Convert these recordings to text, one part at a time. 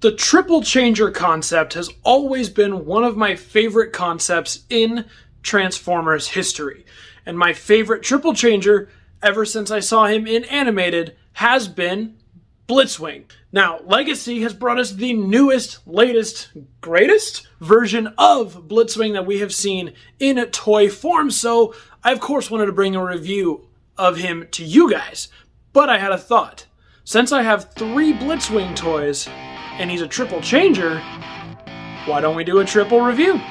The triple changer concept has always been one of my favorite concepts in Transformers history. And my favorite triple changer, ever since I saw him in animated, has been Blitzwing. Now, Legacy has brought us the newest, latest, greatest version of Blitzwing that we have seen in toy form, so I of course wanted to bring a review of him to you guys. But I had a thought. Since I have 3 Blitzwing toys, and he's a triple changer, why don't we do a triple review?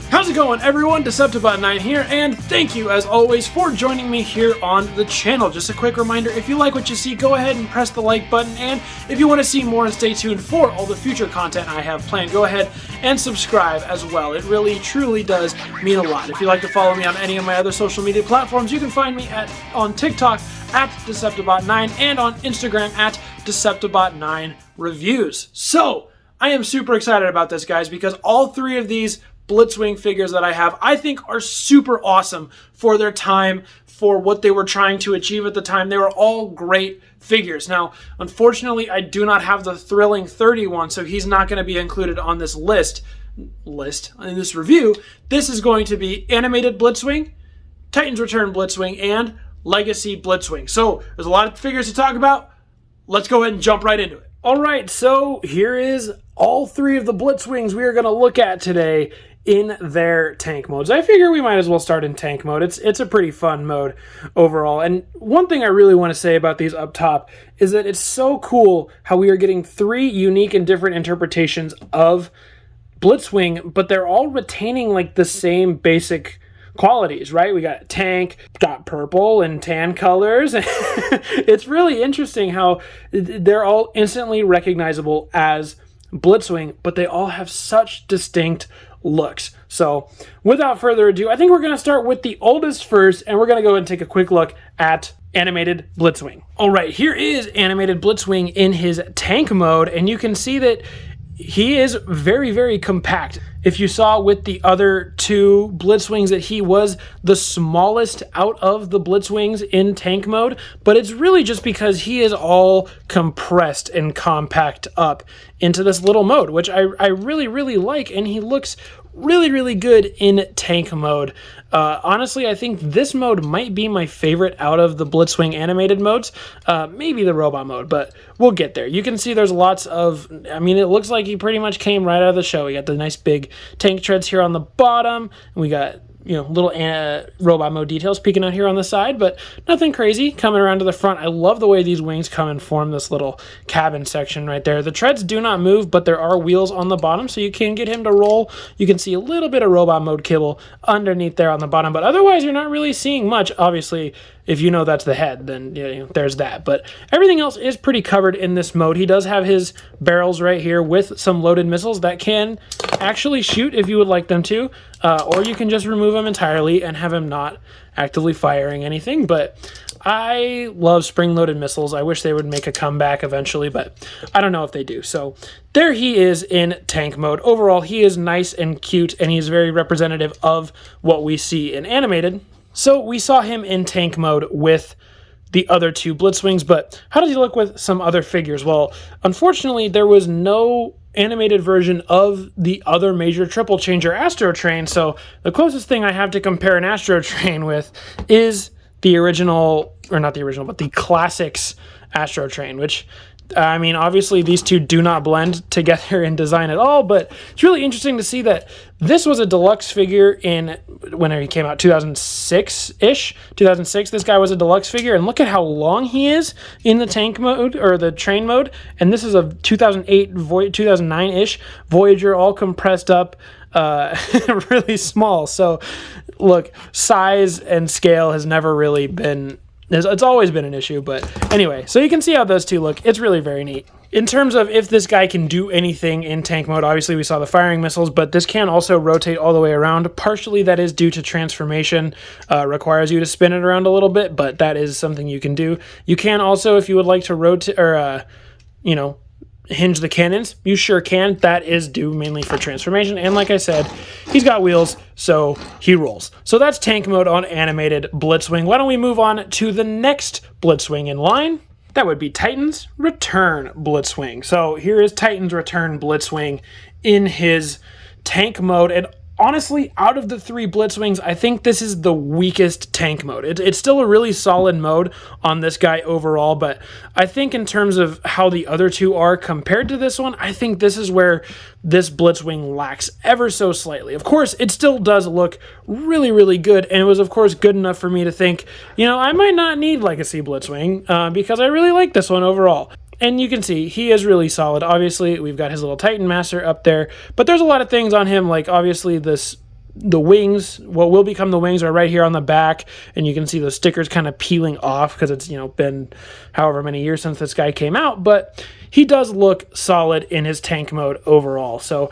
How's it going, everyone? Deceptibot9 here, and thank you, as always, for joining me here on the channel. Just a quick reminder, if you like what you see, go ahead and press the like button, and if you want to see more and stay tuned for all the future content I have planned, go ahead and subscribe as well. It really, truly does mean a lot. If you'd like to follow me on any of my other social media platforms, you can find me on TikTok at Deceptibot9 and on Instagram at Deceptibot9Reviews. So, I am super excited about this, guys, because all 3 of these Blitzwing figures that I have, I think are super awesome for their time, for what they were trying to achieve at the time. They were all great figures. Now, unfortunately, I do not have the Thrilling 31, so he's not going to be included on this list in this review. This is going to be Animated Blitzwing, Titans Return Blitzwing, and Legacy Blitzwing. So, there's a lot of figures to talk about. Let's go ahead and jump right into it. Alright, so here is all 3 of the Blitzwings we are going to look at today in their tank modes. I figure we might as well start in tank mode. It's a pretty fun mode overall. And one thing I really want to say about these up top is that it's so cool how we are getting 3 unique and different interpretations of Blitzwing, but they're all retaining like the same basic qualities, right? We got tank, got purple and tan colors. It's really interesting how they're all instantly recognizable as Blitzwing, but they all have such distinct looks. So without further ado, I think we're going to start with the oldest first, and we're going to go and take a quick look at Animated Blitzwing. All right, here is Animated Blitzwing in his tank mode, and you can see that he is very, very compact. If you saw with the other 2 Blitzwings that he was the smallest out of the Blitzwings in tank mode, but it's really just because he is all compressed and compact up into this little mode, which I really, really like, and he looks really, really good in tank mode. Honestly, I think this mode might be my favorite out of the Blitzwing animated modes. Maybe the robot mode, but we'll get there. You can see there's lots of, I mean, it looks like he pretty much came right out of the show. We got the nice big tank treads here on the bottom, and we got, you know, little robot mode details peeking out here on the side, but nothing crazy coming around to the front. I love the way these wings come and form this little cabin section right there. The treads do not move, but there are wheels on the bottom, so you can get him to roll. You can see a little bit of robot mode kibble underneath there on the bottom, but otherwise you're not really seeing much. Obviously, if you know that's the head, then you know, there's that. But everything else is pretty covered in this mode. He does have his barrels right here with some loaded missiles that can actually shoot if you would like them to, or you can just remove them entirely and have him not actively firing anything. But I love spring-loaded missiles. I wish they would make a comeback eventually, but I don't know if they do. So there he is in tank mode. Overall, he is nice and cute, and he's very representative of what we see in animated. So we saw him in tank mode with the other 2 Blitzwings, but how does he look with some other figures? Well, unfortunately, there was no animated version of the other major triple changer Astro Train, so the closest thing I have to compare an Astro Train with is the original, or not the original, but the Classics Astro Train, which, I mean, obviously these 2 do not blend together in design at all, but it's really interesting to see that this was a deluxe figure in, whenever he came out, 2006-ish. 2006, this guy was a deluxe figure, and look at how long he is in the tank mode, or the train mode, and this is a 2008, 2009-ish Voyager, all compressed up, really small. So, look, size and scale has never really been, it's always been an issue, but anyway, so you can see how those 2 look. It's really very neat. In terms of if this guy can do anything in tank mode, obviously we saw the firing missiles, but this can also rotate all the way around. Partially that is due to transformation, requires you to spin it around a little bit, but that is something you can do. You can also, if you would like to rotate, or, you know, hinge the cannons? You sure can. That is due mainly for transformation. And like I said, he's got wheels, so he rolls. So that's tank mode on animated Blitzwing. Why don't we move on to the next Blitzwing in line? That would be Titan's Return Blitzwing. So here is Titan's Return Blitzwing in his tank mode. And honestly, out of the 3 Blitzwings, I think this is the weakest tank mode. It's still a really solid mode on this guy overall, but I think in terms of how the other 2 are compared to this one, I think this is where this Blitzwing lacks ever so slightly. Of course, it still does look really, really good, and it was, of course, good enough for me to think, you know, I might not need Legacy Blitzwing because I really like this one overall. And you can see he is really solid. Obviously, we've got his little Titan Master up there, but there's a lot of things on him, like obviously the wings, what will become the wings, are right here on the back, and you can see the stickers kind of peeling off because it's, you know, been however many years since this guy came out, but he does look solid in his tank mode overall. So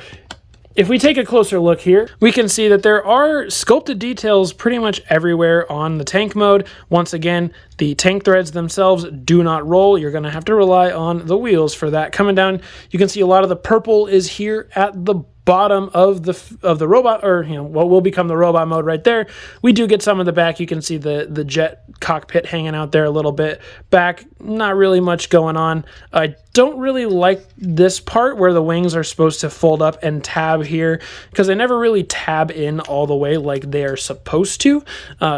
if we take a closer look here, we can see that there are sculpted details pretty much everywhere on the tank mode. Once again, the tank threads themselves do not roll. You're going to have to rely on the wheels for that. Coming down, you can see a lot of the purple is here at the bottom of the robot, or you know, what will become the robot mode right there. We do get some of the back. You can see the jet cockpit hanging out there a little bit. Back, not really much going on. I don't really like this part where the wings are supposed to fold up and tab here, because they never really tab in all the way like they are supposed to.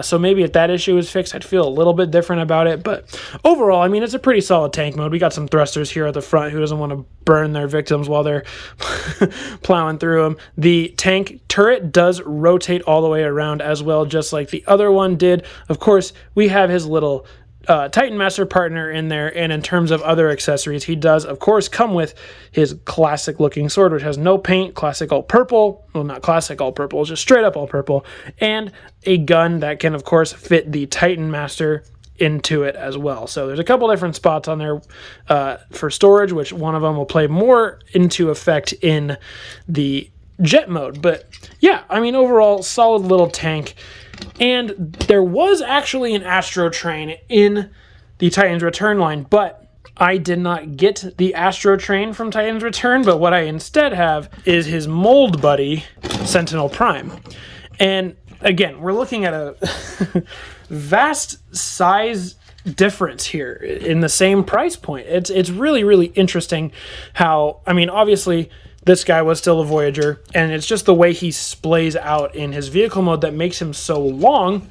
So maybe if that issue is fixed, I'd feel a little bit different about it. But overall, I mean, it's a pretty solid tank mode. We got some thrusters here at the front. Who doesn't want to burn their victims while they're plowing through them? The tank turret does rotate all the way around as well, just like the other one did. Of course, we have his little Titan Master partner in there, and in terms of other accessories, he does, of course, come with his classic looking sword, which has no paint, classic all purple, well, not classic all purple, just straight up all purple, and a gun that can, of course, fit the Titan Master into it as well. So there's a couple different spots on there for storage, which one of them will play more into effect in the jet mode. But yeah, I mean, overall, solid little tank. And there was actually an Astro Train in the Titan's Return line, but I did not get the Astro Train from Titan's Return, but what I instead have is his mold buddy, Sentinel Prime. And again, we're looking at a vast size difference here in the same price point. It's really, really interesting how, I mean, obviously this guy was still a Voyager, and it's just the way he splays out in his vehicle mode that makes him so long,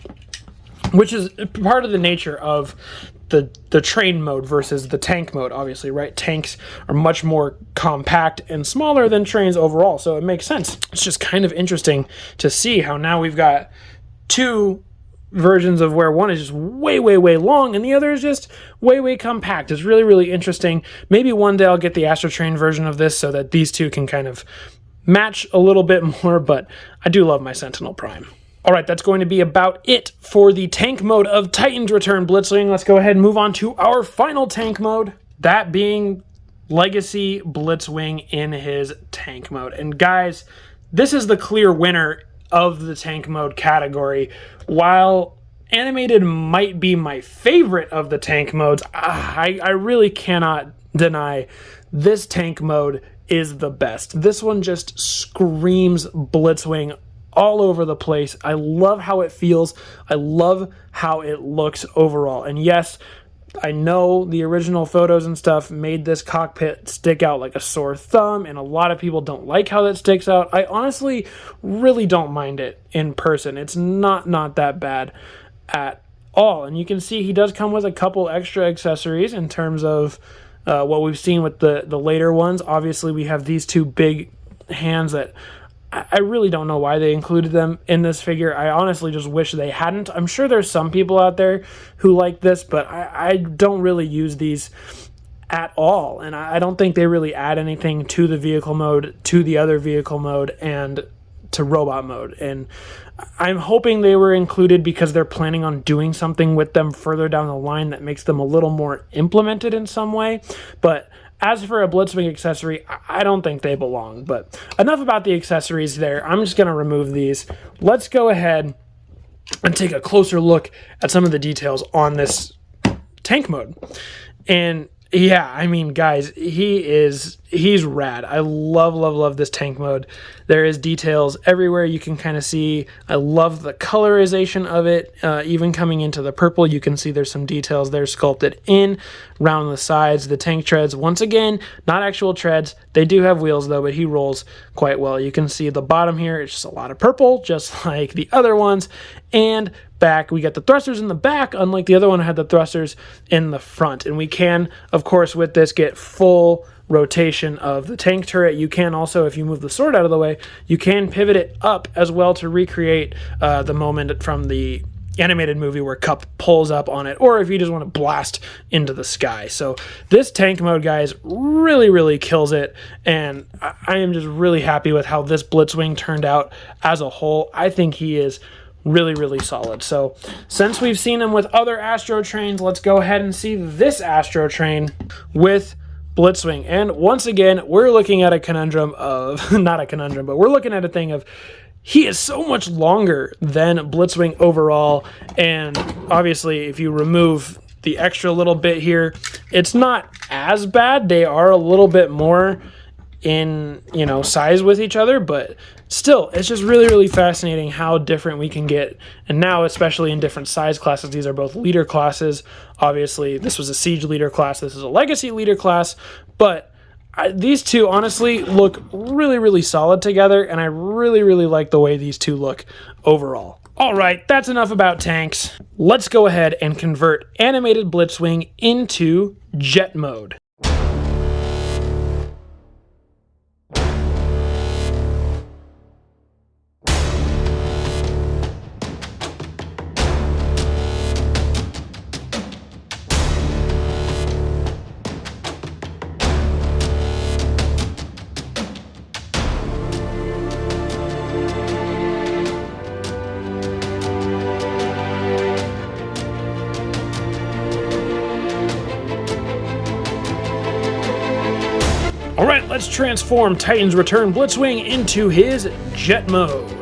which is part of the nature of the train mode versus the tank mode, obviously, right? Tanks are much more compact and smaller than trains overall, so it makes sense. It's just kind of interesting to see how now we've got 2 versions of where one is just way, way, way long and the other is just way, way compact. It's really, really interesting. Maybe one day I'll get the Astro Train version of this so that these 2 can kind of match a little bit more, but I do love my Sentinel Prime. All right, that's going to be about it for the tank mode of Titan's Return Blitzwing. Let's go ahead and move on to our final tank mode, that being Legacy Blitzwing in his tank mode. And guys, this is the clear winner of the tank mode category. While animated might be my favorite of the tank modes, I really cannot deny this tank mode is the best. This one just screams Blitzwing all over the place. I love how it feels. I love how it looks overall. And yes, I know the original photos and stuff made this cockpit stick out like a sore thumb, and a lot of people don't like how that sticks out. I honestly really don't mind it in person. It's not that bad at all. And you can see he does come with a couple extra accessories in terms of what we've seen with the later ones. Obviously, we have these 2 big hands that I really don't know why they included them in this figure. I honestly just wish they hadn't. I'm sure there's some people out there who like this, but I don't really use these at all. And I don't think they really add anything to the vehicle mode, to the other vehicle mode, and to robot mode. And I'm hoping they were included because they're planning on doing something with them further down the line that makes them a little more implemented in some way. But as for a Blitzwing accessory, I don't think they belong. But enough about the accessories there. I'm just going to remove these. Let's go ahead and take a closer look at some of the details on this tank mode. And Yeah, I mean, guys, he's rad. I love this tank mode. There is details everywhere you can kind of see. I love the colorization of it. Even coming into the purple, you can see there's some details there sculpted in around the sides. The tank treads, once again, not actual treads. They do have wheels though, but he rolls quite well. You can see the bottom here, it's just a lot of purple, just like the other ones. And back, we got the thrusters in the back, unlike the other one had the thrusters in the front. And we can, of course, with this get full rotation of the tank turret. You can also, if you move the sword out of the way, you can pivot it up as well to recreate the moment from the animated movie where Cup pulls up on it, or if you just want to blast into the sky. So this tank mode, guys, really kills it, and I am just really happy with how this Blitzwing turned out as a whole. I think he is really solid. So since we've seen him with other Astro Trains, let's go ahead and see this Astro Train with Blitzwing. And once again, we're looking at a conundrum of, not a conundrum, but we're looking at a thing of, he is so much longer than Blitzwing overall, and obviously if you remove the extra little bit here, it's not as bad. They are a little bit more in, you know, size with each other, but still, it's just really fascinating how different we can get. And now, especially in different size classes, these are both leader classes. Obviously, this was a siege leader class, this is a legacy leader class, but these two honestly look really solid together, and I really like the way these two look overall. Alright, that's enough about tanks. Let's go ahead and convert animated Blitzwing into jet mode. Alright, let's transform Titan's Return Blitzwing into his jet mode.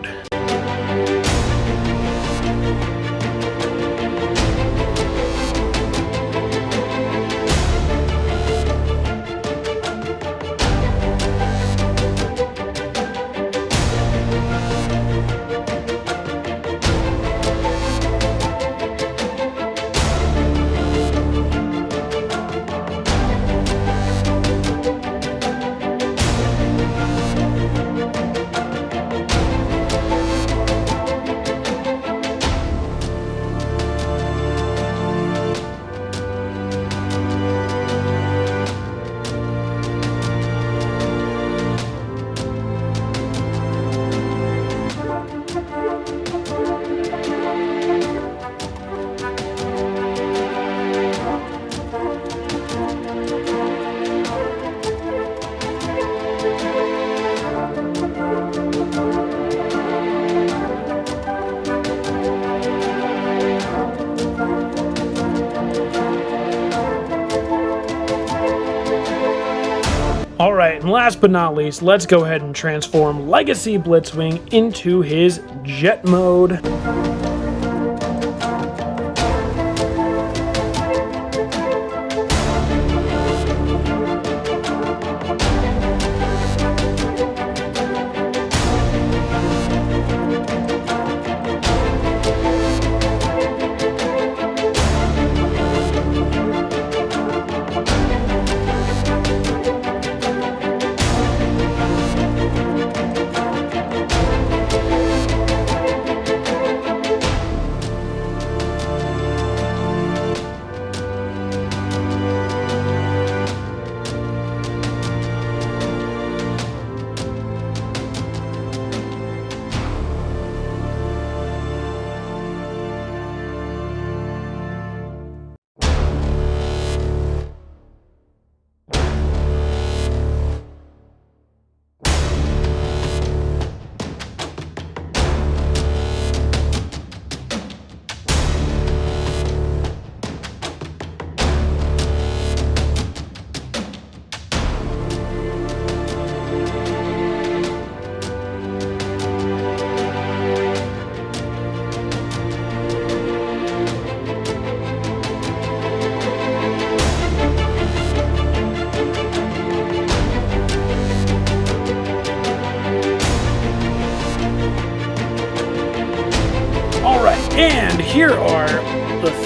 Alright, and last but not least, let's go ahead and transform Legacy Blitzwing into his jet mode.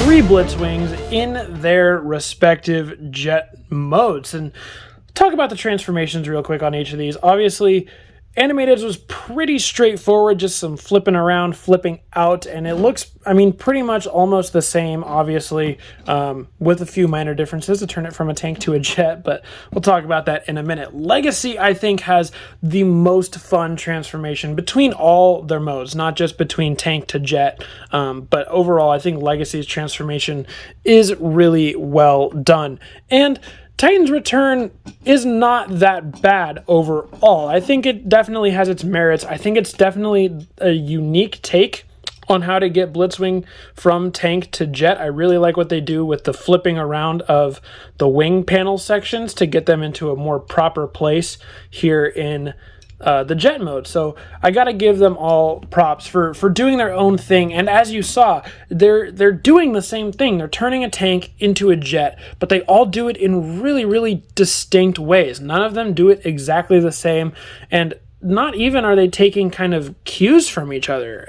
3 Blitzwings in their respective jet modes. And talk about the transformations real quick on each of these. Obviously, Animated's was pretty straightforward, just some flipping around, flipping out, and it looks, I mean, pretty much almost the same, obviously, with a few minor differences to turn it from a tank to a jet, but we'll talk about that in a minute. Legacy, I think, has the most fun transformation between all their modes, not just between tank to jet, but overall, I think Legacy's transformation is really well done. And Titan's Return is not that bad overall. I think it definitely has its merits. I think it's definitely a unique take on how to get Blitzwing from tank to jet. I really like what they do with the flipping around of the wing panel sections to get them into a more proper place here in the jet mode. So I gotta give them all props for doing their own thing. And as you saw, they're doing the same thing. They're turning a tank into a jet, but they all do it in really, really distinct ways. None of them do it exactly the same, and not even are they taking kind of cues from each other.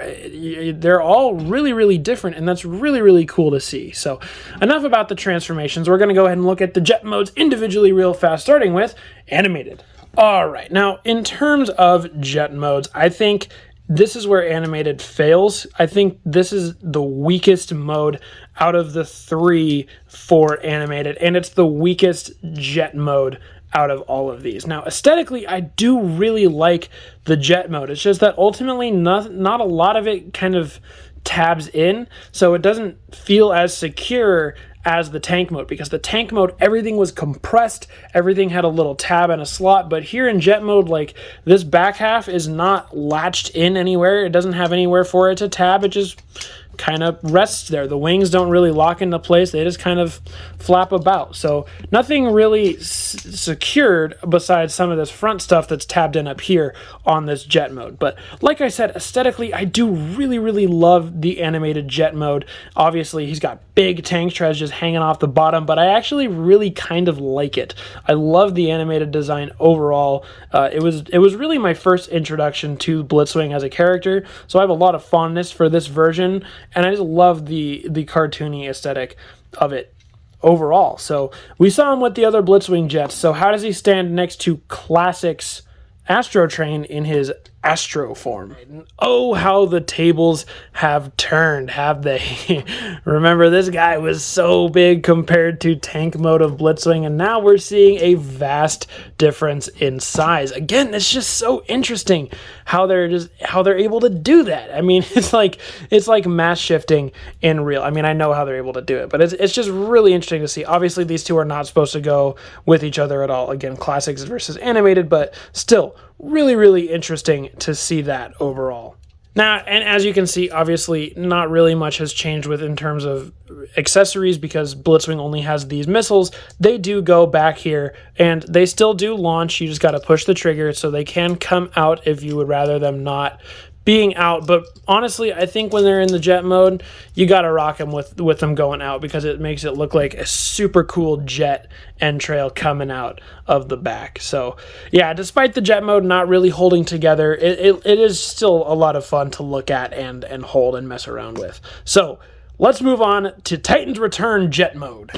They're all really, really different, and that's really, really cool to see. So enough about the transformations. We're going to go ahead and look at the jet modes individually real fast, starting with Animated. All right, now in terms of jet modes, I think this is where Animated fails. I think this is the weakest mode out of the 3 for Animated, and it's the weakest jet mode out of all of these. Now, aesthetically, I do really like the jet mode. It's just that ultimately not a lot of it kind of tabs in, so it doesn't feel as secure as the tank mode, because the tank mode, everything was compressed, everything had a little tab and a slot, but here in jet mode, like, this back half is not latched in anywhere. It doesn't have anywhere for it to tab. It just kind of rests there. The wings don't really lock into place. They just kind of flap about. So nothing really secured besides some of this front stuff that's tabbed in up here on this jet mode. But like I said, aesthetically, I do really, really love the Animated jet mode. Obviously, he's got big tank treads just hanging off the bottom, but I actually really kind of like it. I love the Animated design overall. It was really my first introduction to Blitzwing as a character, so I have a lot of fondness for this version, and I just love the cartoony aesthetic of it overall. So we saw him with the other Blitzwing jets. So how does he stand next to Classic's Astro Train in his Astro form? Oh, how the tables have turned, have they? Remember, this guy was so big compared to tank mode of Blitzwing, and now we're seeing a vast difference in size. Again, it's just so interesting how they're able to do that. I mean, it's like mass shifting in real. I mean, I know how they're able to do it, but it's just really interesting to see. Obviously, these two are not supposed to go with each other at all. Again, Classics versus Animated, but still really, really interesting to see that overall. Now, and as you can see, obviously not really much has changed in terms of accessories, because Blitzwing only has these missiles. They do go back here, and they still do launch. You just got to push the trigger, so they can come out if you would rather them not being out. But honestly, I think when they're in the jet mode, you got to rock them with them going out, because it makes it look like a super cool jet entrail coming out of the back. So yeah, despite the jet mode not really holding together, it is still a lot of fun to look at and hold and mess around with. So let's move on to Titan's Return jet mode.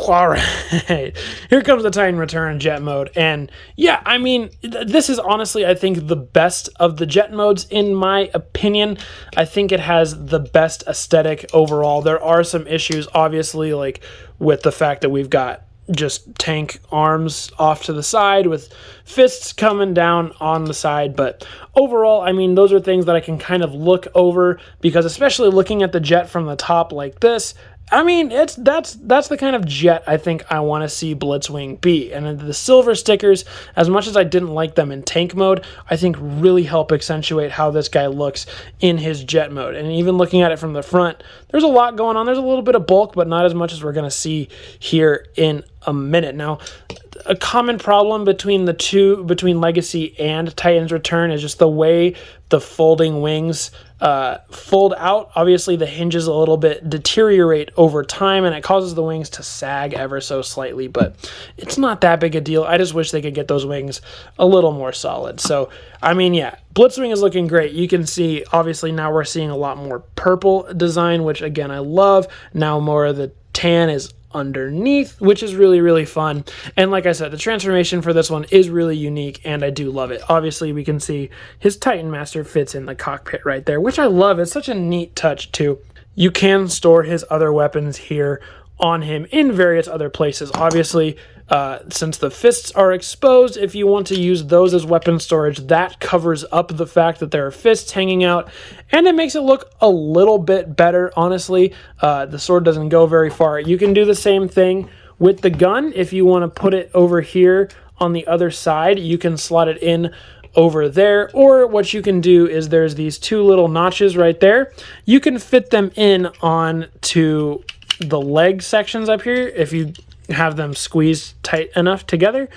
All right, here comes the Titan Return jet mode. And yeah, I mean, this is honestly, I think, the best of the jet modes, in my opinion. I think it has the best aesthetic overall. There are some issues, obviously, like with the fact that we've got just tank arms off to the side with fists coming down on the side, but overall, I mean, those are things that I can kind of look over, because especially looking at the jet from the top like this, I mean, that's the kind of jet I think I want to see Blitzwing be. And the silver stickers, as much as I didn't like them in tank mode, I think really help accentuate how this guy looks in his jet mode. And even looking at it from the front, there's a lot going on. There's a little bit of bulk, but not as much as we're going to see here in a minute. Now, a common problem between the two, between Legacy and Titan's Return, is just the way the folding wings fold out. Obviously, the hinges a little bit deteriorate over time, and it causes the wings to sag ever so slightly, but it's not that big a deal. I just wish they could get those wings a little more solid. So, I mean, yeah, Blitzwing is looking great. You can see, obviously, now we're seeing a lot more purple design, which, again, I love. Now more of the tan is underneath, which is really, really fun. And like I said, the transformation for this one is really unique, and I do love it. Obviously, we can see his Titan Master fits in the cockpit right there, which I love. It's such a neat touch, too. You can store his other weapons here on him in various other places. Obviously, since the fists are exposed, if you want to use those as weapon storage, that covers up the fact that there are fists hanging out, and it makes it look a little bit better, honestly. The sword doesn't go very far. You can do the same thing with the gun. If you want to put it over here on the other side, you can slot it in over there, or what you can do is there's these two little notches right there. You can fit them in onto the leg sections up here if you have them squeezed tight enough together,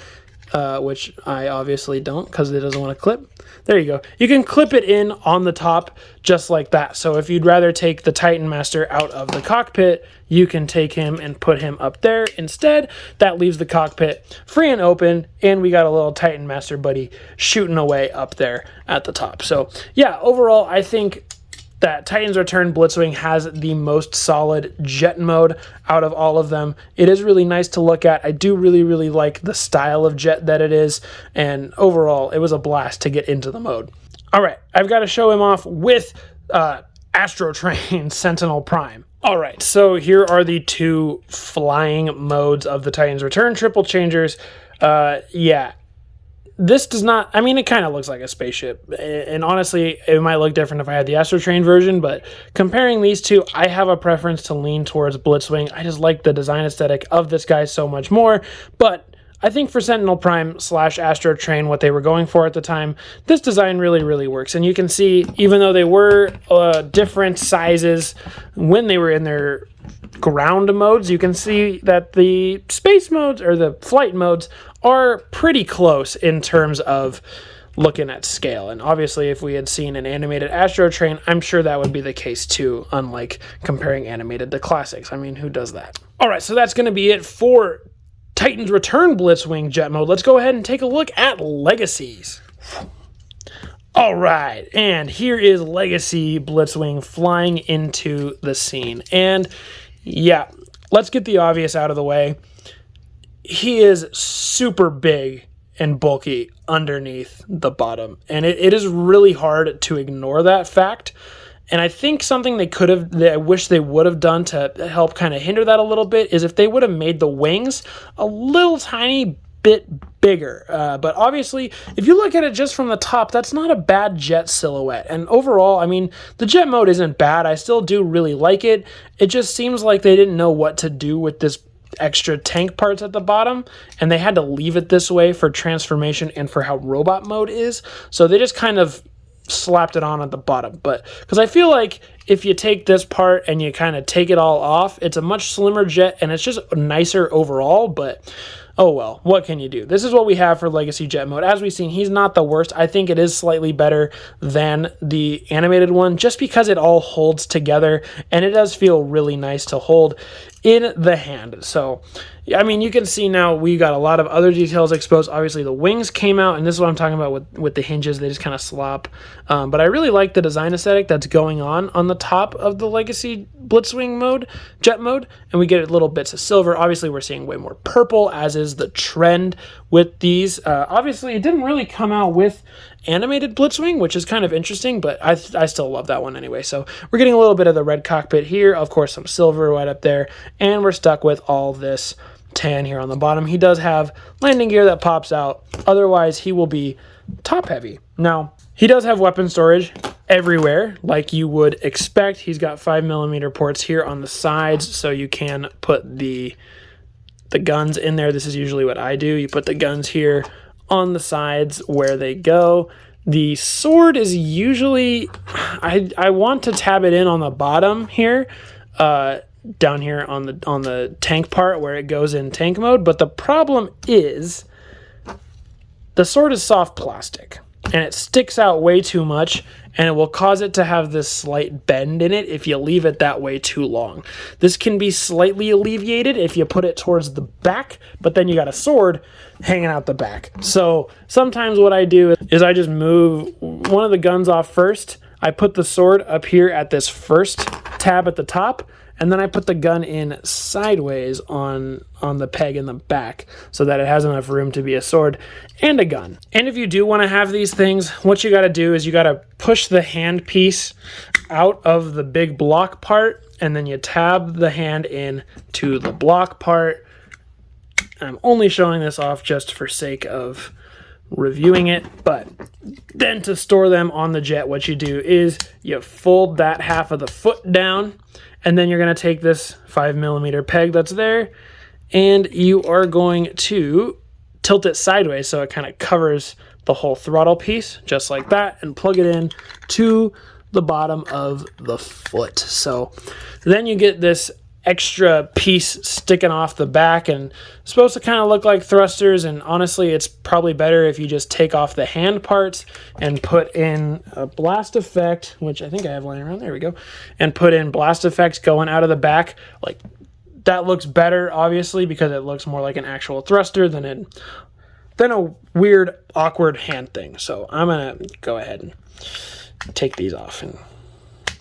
which I obviously don't because it doesn't want to clip. There you go. You can clip it in on the top just like that. So if you'd rather take the Titan Master out of the cockpit, you can take him and put him up there instead. That leaves the cockpit free and open, and we got a little Titan Master buddy shooting away up there at the top. So yeah, overall, I think that Titan's Return Blitzwing has the most solid jet mode out of all of them. It is really nice to look at. I do really, really like the style of jet that it is, and overall, it was a blast to get into the mode. All right, I've got to show him off with Astro Train Sentinel Prime. All right, so here are the two flying modes of the Titan's Return triple changers. Yeah. This does not, I mean, it kind of looks like a spaceship, and honestly, it might look different if I had the Astro Train version, but comparing these two, I have a preference to lean towards Blitzwing. I just like the design aesthetic of this guy so much more, but I think for Sentinel Prime / Astro Train, what they were going for at the time, this design really, really works, and you can see, even though they were different sizes when they were in their ground modes, you can see that the space modes, or the flight modes, are pretty close in terms of looking at scale. And obviously, if we had seen an animated Astro Train, I'm sure that would be the case too, unlike comparing animated to classics. I mean, who does that? All right, so that's going to be it for Titan's Return Blitzwing jet mode. Let's go ahead and take a look at Legacies. All right, and here is Legacy Blitzwing flying into the scene. And yeah, let's get the obvious out of the way. He is super big and bulky underneath the bottom, and it is really hard to ignore that fact. And I think something that I wish they would have done to help kind of hinder that a little bit is if they would have made the wings a little tiny bit bigger. But obviously, if you look at it just from the top, that's not a bad jet silhouette. And overall, I mean, the jet mode isn't bad. I still do really like it. It just seems like they didn't know what to do with this extra tank parts at the bottom, and they had to leave it this way for transformation and for how robot mode is. So they just kind of slapped it on at the bottom. But because I feel like if you take this part and you kind of take it all off, it's a much slimmer jet and it's just nicer overall. But oh well, what can you do? This is what we have for Legacy Jet Mode. As we've seen, he's not the worst. I think it is slightly better than the animated one just because it all holds together and it does feel really nice to hold in the hand. So, I mean, you can see now we got a lot of other details exposed. Obviously, the wings came out, and this is what I'm talking about with the hinges. They just kind of slop. But I really like the design aesthetic that's going on the top of the Legacy Blitzwing mode, jet mode, and we get little bits of silver. Obviously, we're seeing way more purple, as is the trend with these. Obviously, it didn't really come out with animated Blitzwing, which is kind of interesting, but I still love that one anyway. So we're getting a little bit of the red cockpit here, of course some silver right up there, and we're stuck with all this tan here on the bottom. He does have landing gear that pops out, otherwise he will be top heavy. Now, he does have weapon storage everywhere, like you would expect. He's got 5mm ports here on the sides, so you can put the guns in there. This is usually what I do. You put the guns here on the sides where they go. The sword is usually, I want to tab it in on the bottom here, down here on the tank part where it goes in tank mode. But the problem is the sword is soft plastic and it sticks out way too much, and it will cause it to have this slight bend in it if you leave it that way too long. This can be slightly alleviated if you put it towards the back, but then you got a sword hanging out the back. So sometimes what I do is I just move one of the guns off first. I put the sword up here at this first tab at the top, and then I put the gun in sideways on the peg in the back so that it has enough room to be a sword and a gun. And if you do want to have these things, what you got to do is you got to push the hand piece out of the big block part, and then you tab the hand in to the block part. I'm only showing this off just for sake of reviewing it, but then to store them on the jet, what you do is you fold that half of the foot down, and then you're going to take this 5mm peg that's there, and you are going to tilt it sideways so it kind of covers the whole throttle piece, just like that, and plug it in to the bottom of the foot. So then you get this extra piece sticking off the back, and it's supposed to kind of look like thrusters, and honestly it's probably better if you just take off the hand parts and put in a blast effect, which I think I have laying around, there we go, and put in blast effects going out of the back. Like, that looks better obviously because it looks more like an actual thruster than a weird awkward hand thing. So I'm gonna go ahead and take these off. And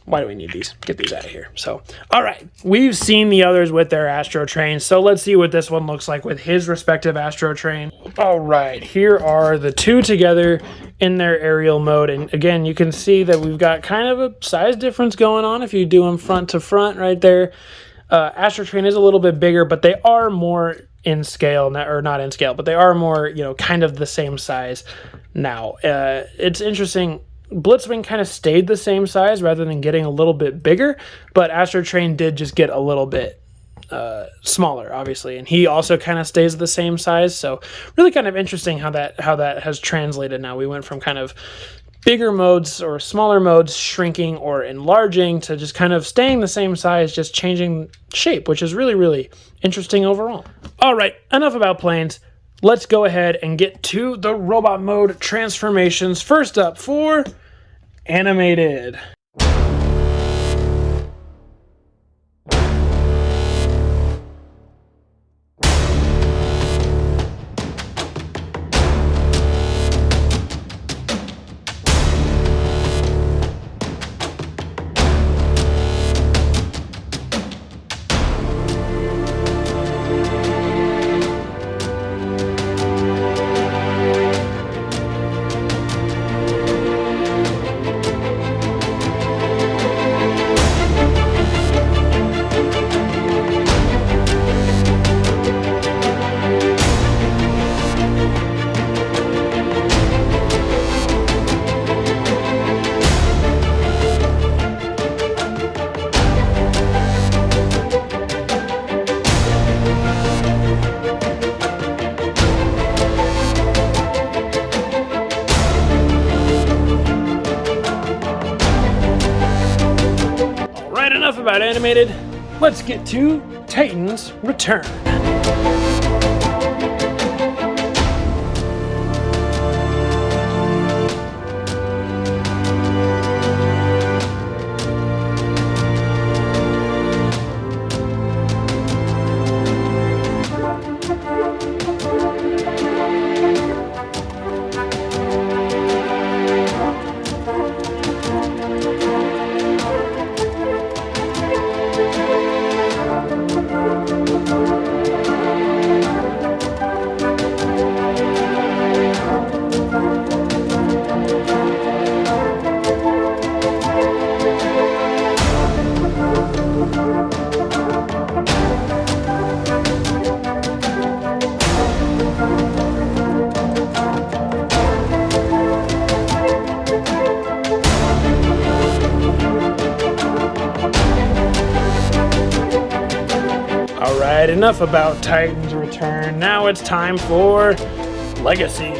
why do we need these? Get these out of here. So, all right, we've seen the others with their Astro Trains, so let's see what this one looks like with his respective Astro Train. All right, here are the two together in their aerial mode, and again, you can see that we've got kind of a size difference going on if you do them front to front right there. Astro Train is a little bit bigger, but they are more in scale, or not in scale, but they are more, you know, kind of the same size now. It's interesting. Blitzwing kind of stayed the same size rather than getting a little bit bigger, but Astro Train did just get a little bit smaller, obviously, and he also kind of stays the same size. So really kind of interesting how that has translated now. We went from kind of bigger modes or smaller modes shrinking or enlarging to just kind of staying the same size, just changing shape, which is really, really interesting overall. All right, enough about planes. Let's go ahead and get to the robot mode transformations. First up for animated. Enough about animated. Let's get to Titan's Return. Alright, enough about Titan's Return. Now it's time for Legacy.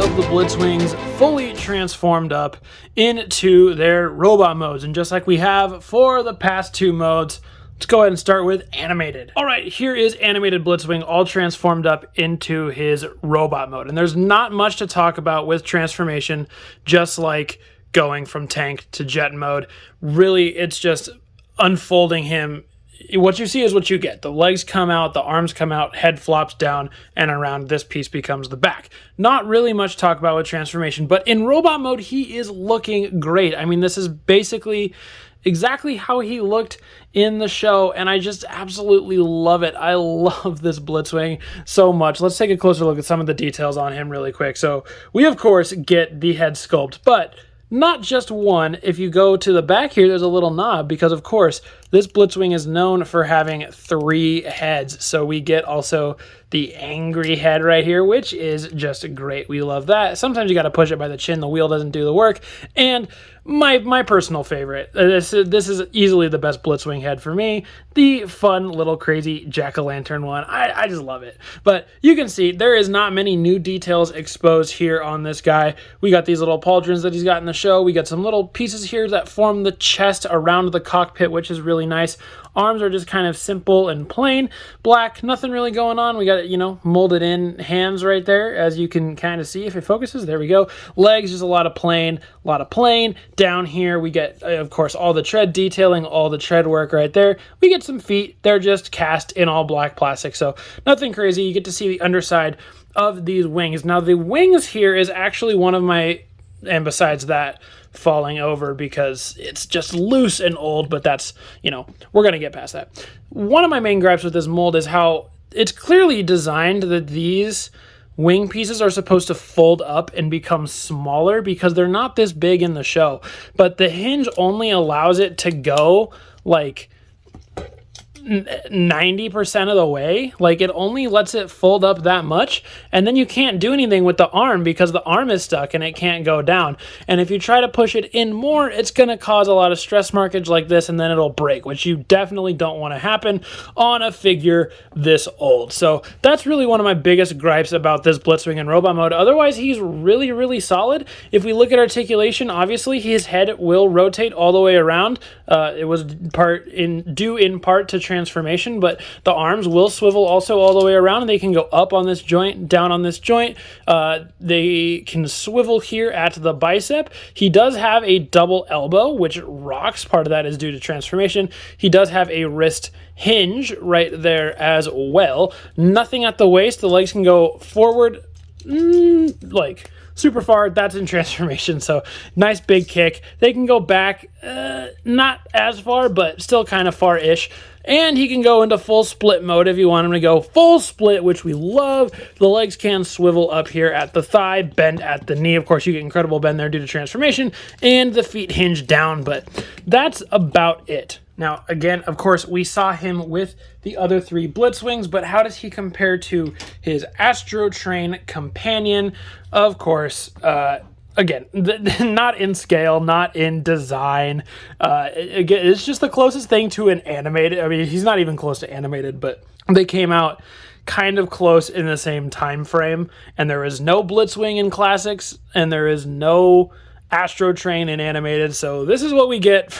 of the Blitzwings fully transformed up into their robot modes. And just like we have for the past 2 modes, let's go ahead and start with animated. All right, here is animated Blitzwing all transformed up into his robot mode. And there's not much to talk about with transformation, just like going from tank to jet mode. Really, it's just unfolding him. What you see is what you get. The legs come out, the arms come out, head flops down, and around this piece becomes the back. Not really much to talk about with transformation, but in robot mode, he is looking great. I mean, this is basically exactly how he looked in the show, and I just absolutely love it. I love this Blitzwing so much. Let's take a closer look at some of the details on him really quick. So we, of course, get the head sculpt, but not just one. If you go to the back here, there's a little knob because, of course, this Blitzwing is known for having 3 heads. So we get also the angry head right here, which is just great. We love that. Sometimes you got to push it by the chin. The wheel doesn't do the work. And my personal favorite, this is easily the best Blitzwing head for me, the fun little crazy jack-o'-lantern one. I just love it. But you can see there is not many new details exposed here on this guy. We got these little pauldrons that he's got in the show. We got some little pieces here that form the chest around the cockpit, which is really nice. Arms are just kind of simple and plain black, nothing really going on. We got, molded in hands right there, as you can kind of see if it focuses. There we go. Legs, just a lot of plain. Down here, we get, of course, all the tread detailing, all the tread work right there. We get some feet. They're just cast in all black plastic, so nothing crazy. You get to see the underside of these wings. Now, the wings here is actually one of my, and besides that, falling over because it's just loose and old, but that's, we're going to get past that. One of my main gripes with this mold is how it's clearly designed that these wing pieces are supposed to fold up and become smaller because they're not this big in the show, but the hinge only allows it to go like 90% of the way. Like, it only lets it fold up that much, and then you can't do anything with the arm because the arm is stuck and it can't go down. And if you try to push it in more, it's going to cause a lot of stress markage like this, and then it'll break, which you definitely don't want to happen on a figure this old. So that's really one of my biggest gripes about this Blitzwing in robot mode. Otherwise, he's really, really solid. If we look at articulation, obviously his head will rotate all the way around. It was due in part to transformation, but the arms will swivel also all the way around, and they can go up on this joint, down on this joint. They can swivel here at the bicep. He does have a double elbow, which rocks. Part of that is due to transformation. He does have a wrist hinge right there as well. Nothing at the waist. The legs can go forward, like super far. That's in transformation, so nice big kick. They can go back, not as far, but still kind of far-ish. And he can go into full split mode if you want him to go full split, which we love. The legs can swivel up here at the thigh, bend at the knee. Of course, you get incredible bend there due to transformation, and the feet hinge down, but that's about it. Now, again, of course, we saw him with the other 3 Blitzwings, but how does he compare to his Astro Train companion? Of course, again, not in scale, not in design. Again, it's just the closest thing to an animated. I mean, he's not even close to animated, but they came out kind of close in the same time frame, and there is no Blitzwing in Classics, and there is no Astro Train in animated, so this is what we get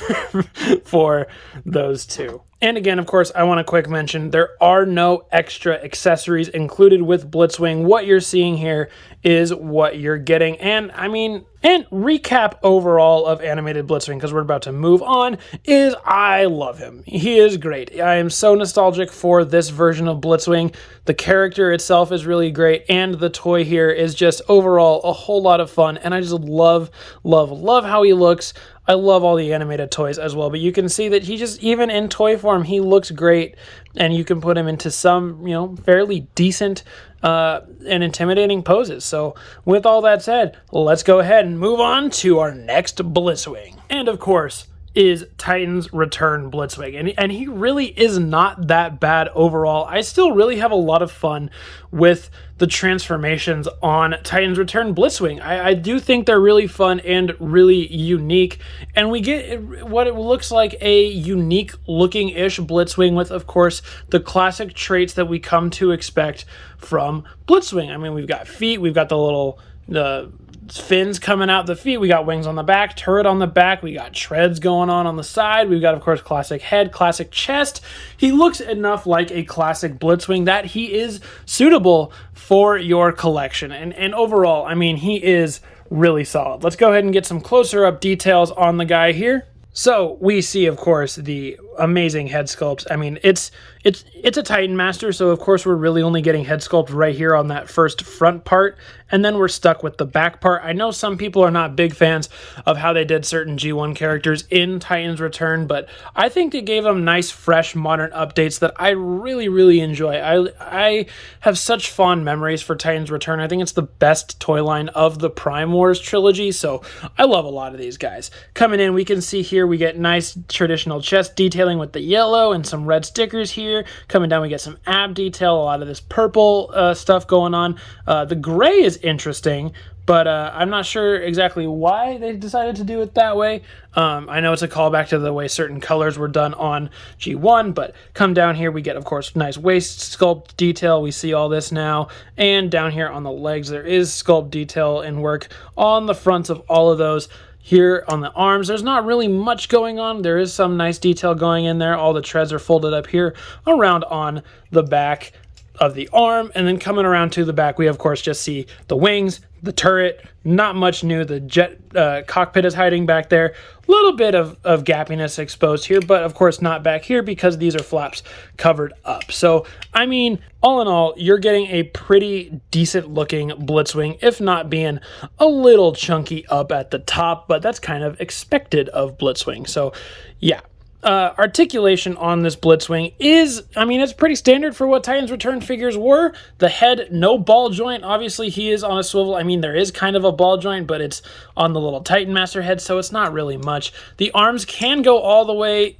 for those 2. And again, of course, I want to quick mention, there are no extra accessories included with Blitzwing. What you're seeing here is what you're getting. And I mean, and recap overall of animated Blitzwing, because we're about to move on, is I love him. He is great. I am so nostalgic for this version of Blitzwing. The character itself is really great, and the toy here is just overall a whole lot of fun. And I just love how he looks. I love all the animated toys as well, but you can see that he just, even in toy form, he looks great, and you can put him into some, fairly decent and intimidating poses. So with all that said, let's go ahead and move on to our next Blitzwing. And of course, is Titan's Return Blitzwing. And he really is not that bad overall. I still really have a lot of fun with the transformations on Titan's Return Blitzwing. I do think they're really fun and really unique. And we get what it looks like a unique looking-ish Blitzwing with, of course, the classic traits that we come to expect from Blitzwing. I mean, we've got feet, we've got the little the fins coming out the feet. We got wings on the back, turret on the back. We got treads going on the side. We've got, of course, classic head, classic chest. He looks enough like a classic Blitzwing that he is suitable for your collection. And overall, I mean, he is really solid. Let's go ahead and get some closer up details on the guy here. So we see, of course, the amazing head sculpts. I mean, it's a Titan Master, so of course we're really only getting head sculpt right here on that first front part, and then we're stuck with the back part. I know some people are not big fans of how they did certain G1 characters in Titans Return, but I think they gave them nice, fresh, modern updates that I really, really enjoy. I have such fond memories for Titans Return. I think it's the best toy line of the Prime Wars trilogy, so I love a lot of these guys. Coming in, we can see here we get nice traditional chest detailing with the yellow and some red stickers here. Coming down, we get some ab detail, a lot of this purple stuff going on. The gray is interesting, but I'm not sure exactly why they decided to do it that way. I know it's a callback to the way certain colors were done on G1, but come down here, we get, of course, nice waist sculpt detail. We see all this now. And down here on the legs, there is sculpt detail and work on the fronts of all of those. Here on the arms, there's not really much going on. There is some nice detail going in there. All the treads are folded up here around on the back of the arm. And then coming around to the back, we of course just see the wings, the turret, not much new. The jet cockpit is hiding back there. A little bit of gappiness exposed here, but of course not back here because these are flaps covered up. So, I mean, all in all, you're getting a pretty decent looking Blitzwing, if not being a little chunky up at the top, but that's kind of expected of Blitzwing. So, yeah. Articulation on this Blitzwing is, I mean, it's pretty standard for what Titans Return figures were. The head, no ball joint. Obviously, he is on a swivel. I mean, there is kind of a ball joint, but it's on the little Titan Master head, so it's not really much. The arms can go all the way.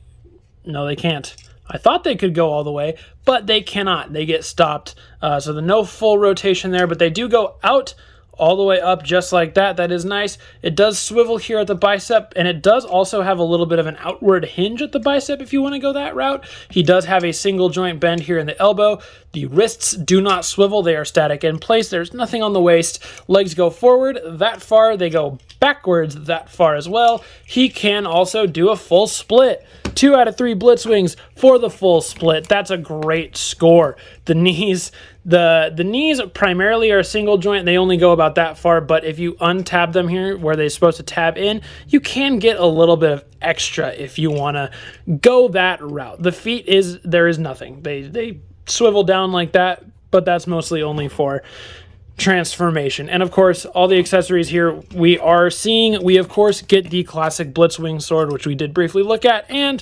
No, they can't. I thought they could go all the way, but they cannot. They get stopped. So the no full rotation there, but they do go out all the way up just like that. That is nice. It does swivel here at the bicep, and it does also have a little bit of an outward hinge at the bicep if you want to go that route. He does have a single joint bend here in the elbow. The wrists do not swivel. They are static in place. There's nothing on the waist. Legs go forward that far. They go backwards that far as well. He can also do a full split. 2 out of 3 Blitzwings for the full split. That's a great score. The knees primarily are a single joint. They only go about that far, but if you untab them here where they're supposed to tab in, you can get a little bit of extra if you want to go that route. The feet there is nothing. They swivel down like that, but that's mostly only for transformation. And of course, all the accessories here we of course get the classic Blitzwing sword, which we did briefly look at. And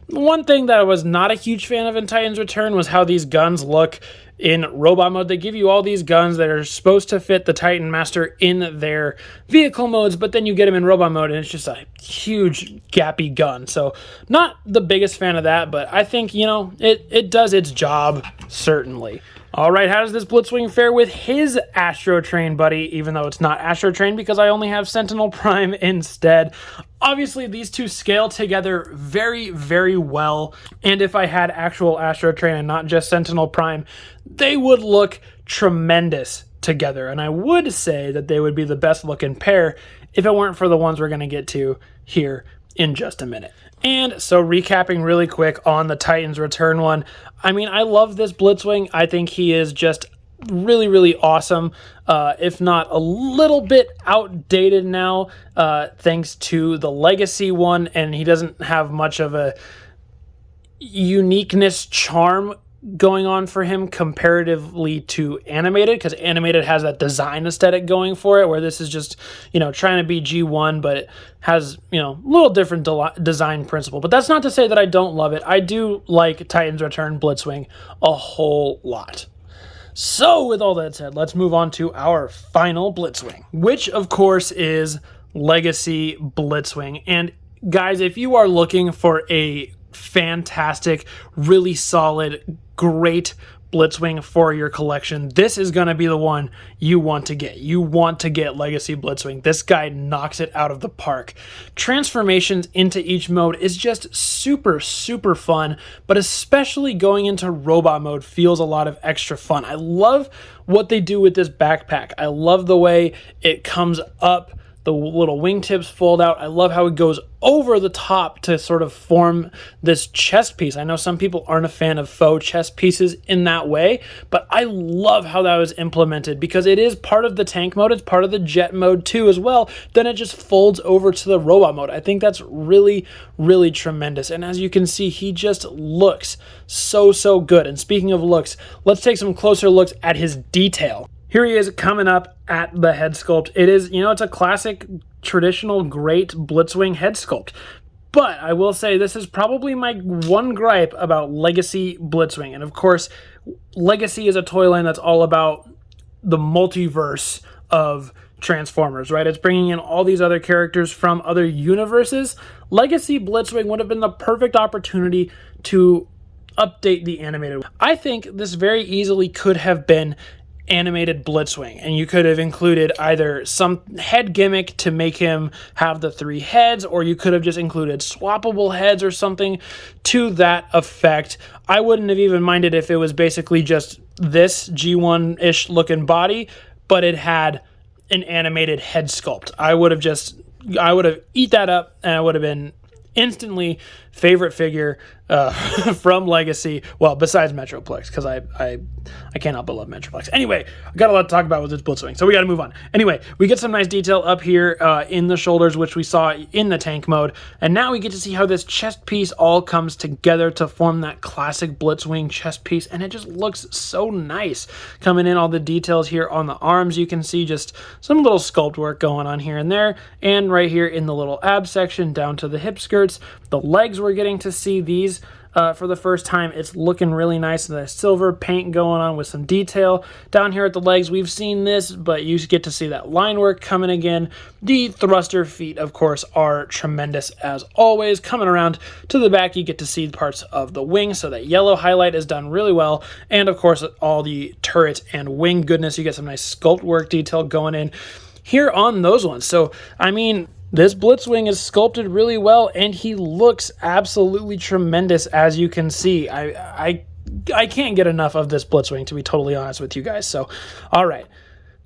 one thing that I was not a huge fan of in Titans Return was how these guns look in robot mode. They give you all these guns that are supposed to fit the Titan Master in their vehicle modes, but then you get them in robot mode and it's just a huge gappy gun. So not the biggest fan of that, but I think, you know, it does its job, certainly. All right, how does this Blitzwing fare with his Astro Train buddy, even though it's not Astro Train because I only have Sentinel Prime instead? Obviously, these two scale together very, very well, and if I had actual Astro Train and not just Sentinel Prime, they would look tremendous together, and I would say that they would be the best looking pair if it weren't for the ones we're going to get to here in just a minute. And so recapping really quick on the Titans Return one, I mean, I love this Blitzwing. I think he is just really, really awesome, if not a little bit outdated now, thanks to the Legacy one, and he doesn't have much of a uniqueness charm going on for him comparatively to Animated, because Animated has that design aesthetic going for it, where this is just, you know, trying to be G1, but it has, you know, a little different design principle. But that's not to say that I don't love it. I do like Titans Return Blitzwing a whole lot. So with all that said, let's move on to our final Blitzwing, which of course is Legacy Blitzwing. And guys, if you are looking for a fantastic, really solid, great Blitzwing for your collection, this is going to be the one you want to get. You want to get Legacy Blitzwing. This guy knocks it out of the park. Transformations into each mode is just super, super fun, but especially going into robot mode feels a lot of extra fun. I love what they do with this backpack. I love the way it comes up, the little wingtips fold out. I love how it goes over the top to sort of form this chest piece. I know some people aren't a fan of faux chest pieces in that way, but I love how that was implemented because it is part of the tank mode. It's part of the jet mode too as well. Then it just folds over to the robot mode. I think that's really, really tremendous. And as you can see, he just looks so, so good. And speaking of looks, let's take some closer looks at his detail. Here he is coming up at the head sculpt. It is, it's a classic, traditional, great Blitzwing head sculpt. But I will say this is probably my one gripe about Legacy Blitzwing. And of course, Legacy is a toy line that's all about the multiverse of Transformers, right? It's bringing in all these other characters from other universes. Legacy Blitzwing would have been the perfect opportunity to update the animated. I think this very easily could have been animated Blitzwing, and you could have included either some head gimmick to make him have the 3 heads, or you could have just included swappable heads or something to that effect. I wouldn't have even minded if it was basically just this G1-ish looking body, but it had an animated head sculpt. I would have eat that up, and I would have been instantly favorite figure from Legacy. Well, besides Metroplex, because I can't help but love Metroplex. Anyway, I got a lot to talk about with this Blitzwing, so we got to move on. Anyway, we get some nice detail up here in the shoulders, which we saw in the tank mode, and now we get to see how this chest piece all comes together to form that classic Blitzwing chest piece, and it just looks so nice. Coming in, all the details here on the arms, you can see just some little sculpt work going on here and there, and right here in the little ab section down to the hip skirts. The legs, we're getting to see these for the first time. It's looking really nice. The silver paint going on with some detail. Down here at the legs, we've seen this, but you get to see that line work coming again. The thruster feet, of course, are tremendous as always. Coming around to the back, you get to see parts of the wing, so that yellow highlight is done really well. And of course, all the turret and wing goodness. You get some nice sculpt work detail going in here on those ones. So, I mean, this Blitzwing is sculpted really well, and he looks absolutely tremendous, as you can see. I can't get enough of this Blitzwing, to be totally honest with you guys. So, all right,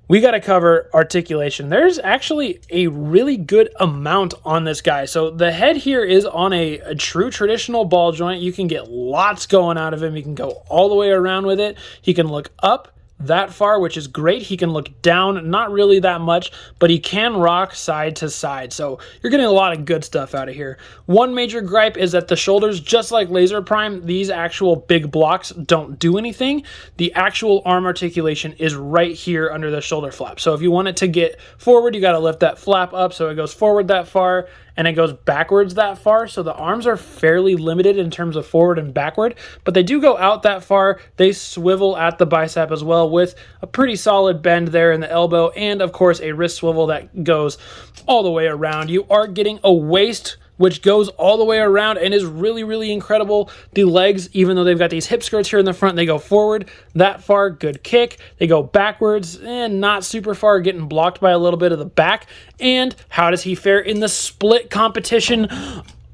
we got to cover articulation. There's actually a really good amount on this guy. So the head here is on a true traditional ball joint. You can get lots going out of him. You can go all the way around with it. He can look up that far, which is great. He can look down, not really that much, but he can rock side to side. So you're getting a lot of good stuff out of here. One major gripe is that the shoulders, just like Laser Prime, these actual big blocks don't do anything. The actual arm articulation is right here under the shoulder flap. So if you want it to get forward, you got to lift that flap up so it goes forward that far, and it goes backwards that far. So the arms are fairly limited in terms of forward and backward, but they do go out that far. They swivel at the bicep as well, with a pretty solid bend there in the elbow, and of course a wrist swivel that goes all the way around. You are getting a waist which goes all the way around and is really, really incredible. The legs, even though they've got these hip skirts here in the front, they go forward that far, good kick. They go backwards and not super far, getting blocked by a little bit of the back. And how does he fare in the split competition?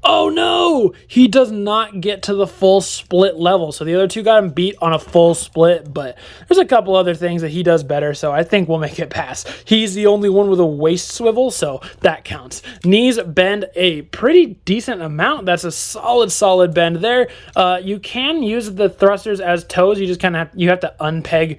Oh no, he does not get to the full split level. So the other two got him beat on a full split, but there's a couple other things that he does better, so I think we'll make it pass. He's the only one with a waist swivel, so that counts. Knees bend a pretty decent amount. That's a solid bend there. You can use the thrusters as toes. You just kind of have to unpeg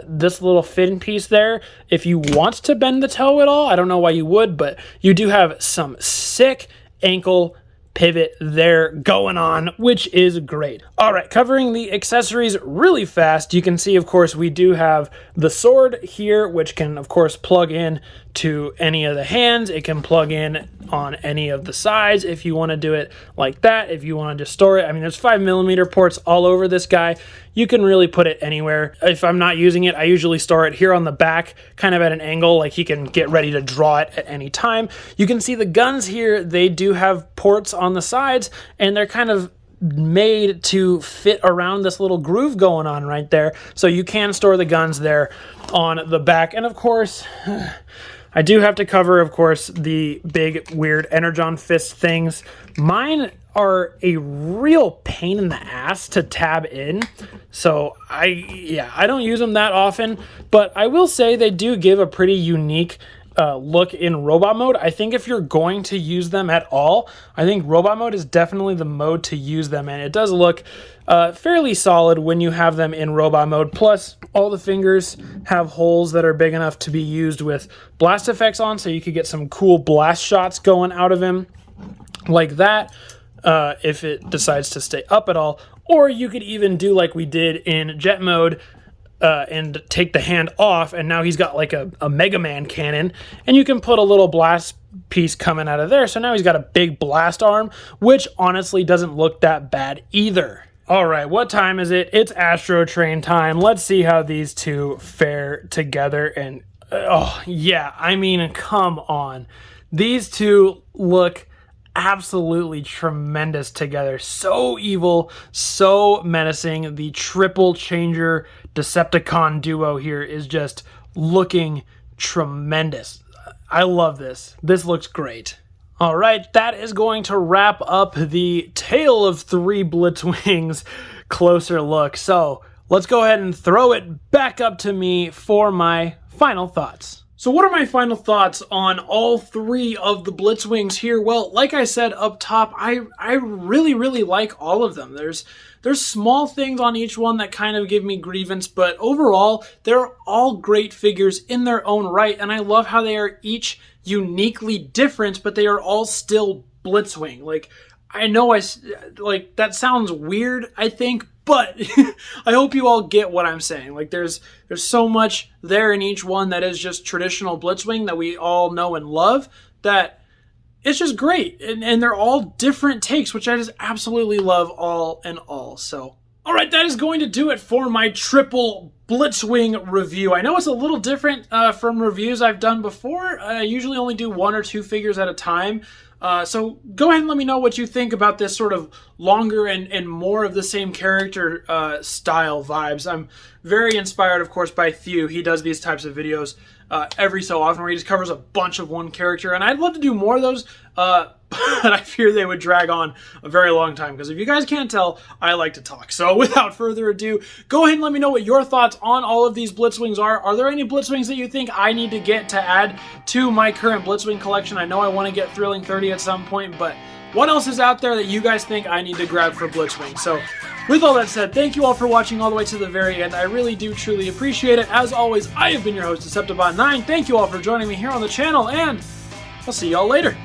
this little fin piece there if you want to bend the toe at all. I don't know why you would, but you do have some sick ankle pivot there going on, which is great. All right, covering the accessories really fast, you can see, of course, we do have the sword here, which can, of course, plug in to any of the hands. It can plug in on any of the sides if you want to do it like that. If you want to just store it, I mean, there's 5mm ports all over this guy. You can really put it anywhere. If I'm not using it, I usually store it here on the back, kind of at an angle, like he can get ready to draw it at any time. You can see the guns here, they do have ports on the sides, and they're kind of made to fit around this little groove going on right there. So you can store the guns there on the back. And of course, I do have to cover, of course, the big weird Energon fist things. Mine are a real pain in the ass to tab in. So I don't use them that often, but I will say they do give a pretty unique look in robot mode. I think if you're going to use them at all, I think robot mode is definitely the mode to use them, and it does look fairly solid when you have them in robot mode. Plus, all the fingers have holes that are big enough to be used with blast effects on, so you could get some cool blast shots going out of him like that if it decides to stay up at all. Or you could even do like we did in jet mode, and take the hand off, and now he's got like a Mega Man cannon, and you can put a little blast piece coming out of there, so now he's got a big blast arm, which honestly doesn't look that bad either. All right, what time is it? It's Astro Train time. Let's see how these two fare together, and oh yeah, I mean, come on. These two look absolutely tremendous together. So evil, so menacing. The triple changer Decepticon duo here is just looking tremendous. I love this. This looks great. All right, that is going to wrap up the Tale of 3 Blitzwings closer look. So let's go ahead and throw it back up to me for my final thoughts. So what are my final thoughts on all 3 of the Blitzwings here? Well, like I said up top, I really like all of them. There's small things on each one that kind of give me grievance, but overall, they're all great figures in their own right, and I love how they are each uniquely different, but they are all still Blitzwing. Like, I know that sounds weird, I think, but I hope you all get what I'm saying. Like, there's so much there in each one that is just traditional Blitzwing that we all know and love, that it's just great. And they're all different takes, which I just absolutely love all in all. So, all right, that is going to do it for my triple Blitzwing review. I know it's a little different from reviews I've done before. I usually only do 1 or 2 figures at a time. So go ahead and let me know what you think about this sort of longer and more of the same character style vibes. I'm very inspired, of course, by Thew. He does these types of videos every so often where he just covers a bunch of one character, and I'd love to do more of those, but I fear they would drag on a very long time, because if you guys can't tell, I like to talk. So without further ado, go ahead and let me know what your thoughts on all of these Blitzwings are. Are there any Blitzwings that you think I need to get to add to my current Blitzwing collection? I know I want to get Thrilling 30 at some point, but what else is out there that you guys think I need to grab for Blitzwing? So with all that said, thank you all for watching all the way to the very end. I really do truly appreciate it. As always, I have been your host, Deceptibot9. Thank you all for joining me here on the channel, and I'll see y'all later.